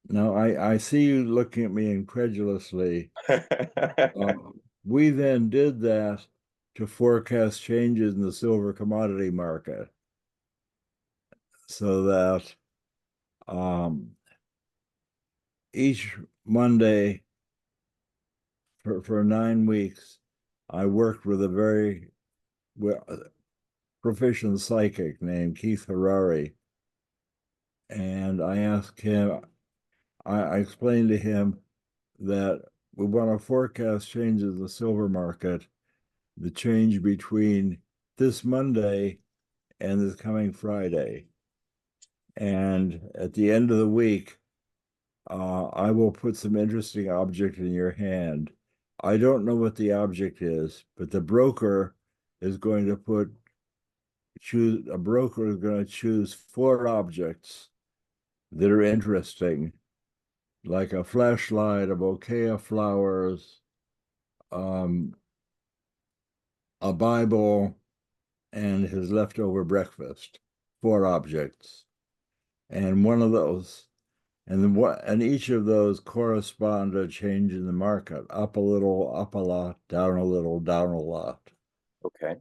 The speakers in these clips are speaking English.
Now, I see you looking at me incredulously. We then did that to forecast changes in the silver commodity market so that um, each Monday for 9 weeks, I worked with a very well, proficient psychic named Keith Harari. And I asked him, I explained to him that we want to forecast changes in the silver market, the change between this Monday and this coming Friday. And at the end of the week, I will put some interesting object in your hand. I don't know what the object is, but the broker is going to choose a broker is going to choose four objects that are interesting, like a flashlight, a bouquet of flowers, um, a Bible, and his leftover breakfast. Four objects. And one of those, and each of those correspond to a change in the market, up a little, up a lot, down a little, down a lot. Okay.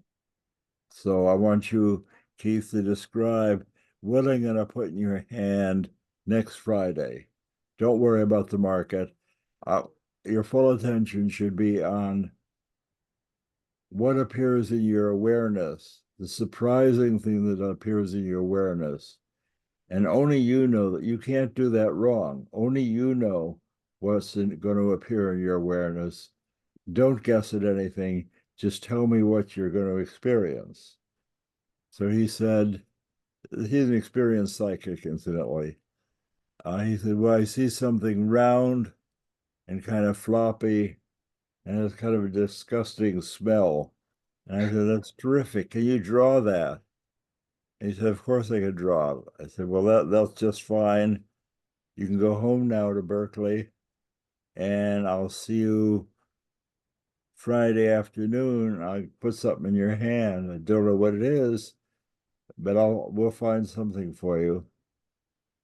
So I want you, Keith, to describe what I'm going to put in your hand next Friday. Don't worry about the market. Uh, your full attention should be on what appears in your awareness, the surprising thing that appears in your awareness. And only you know that you can't do that wrong. Only you know what's going to appear in your awareness. Don't guess at anything. Just tell me what you're going to experience. So he said, he's an experienced psychic, incidentally. He said, well, I see something round and kind of floppy, and it's kind of a disgusting smell. And I said, that's terrific. Can you draw that? And he said, of course I could draw. I said, well, that's just fine. You can go home now to Berkeley, and I'll see you Friday afternoon. I'll put something in your hand. I don't know what it is, but we'll find something for you.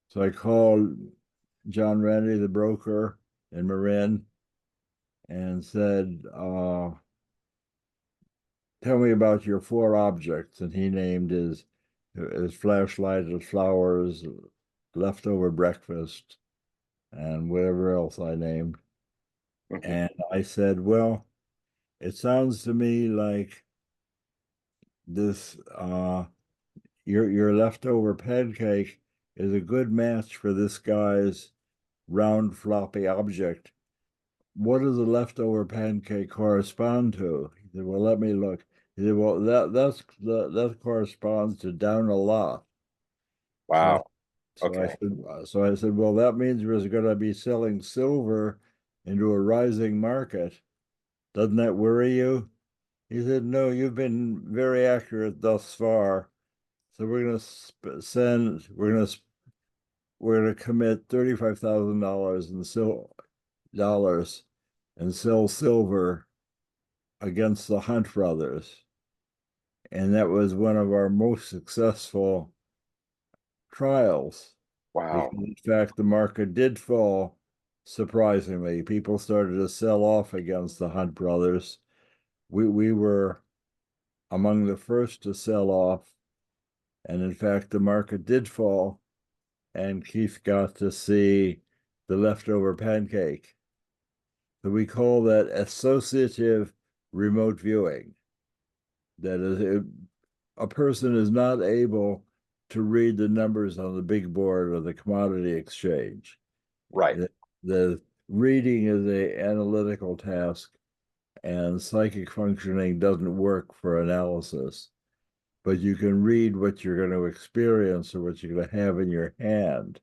So I called John Randy, the broker in Marin, and said, tell me about your four objects. And he named his flashlight, his flowers, leftover breakfast, and whatever else I named. Mhm. And I said, well, it sounds to me like this your leftover pancake is a good match for this guy's round floppy object. What does the leftover pancake correspond to? He said, well, let me look. He said, well, that corresponds to down a lot. So I Wow. Okay. so I said, well, that means we're going to be selling silver into a rising market. Doesn't that worry you? He said, no, you've been very accurate thus far. So we're going to commit $35,000 in dollars and sell silver against the Hunt brothers. And that was one of our most successful trials because, Wow. in fact, the market did fall surprisingly. People started to sell off against the Hunt brothers. We were among the first to sell off. And in fact, the market did fall, and Keith got to see the leftover pancake. So we call that associative remote viewing. That is, a person is not able to read the numbers on the big board of the commodity exchange. Right. The reading is a analytical task, and psychic functioning doesn't work for analysis. But you can read what you're going to experience or what you're going to have in your hand.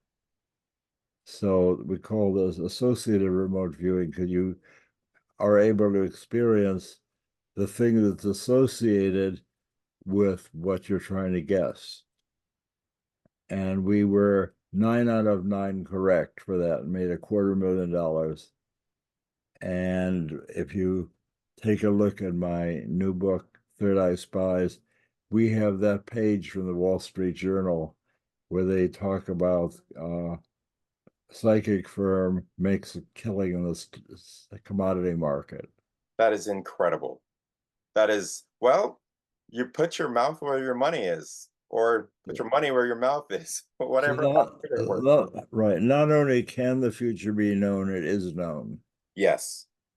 So we call this associative remote viewing because you are able to experience the thing that's associated with what you're trying to guess. And we were 9 out of 9 correct for that and made $250,000. And if you take a look at my new book, Third Eye Spies, we have that page from the Wall Street Journal where they talk about psychic firm makes a killing in this commodity market. That is incredible. That is, well, you put your mouth where your money is, or put your money where your mouth is, So whatever it works. right. Not only can the future be known, it is known. Yes.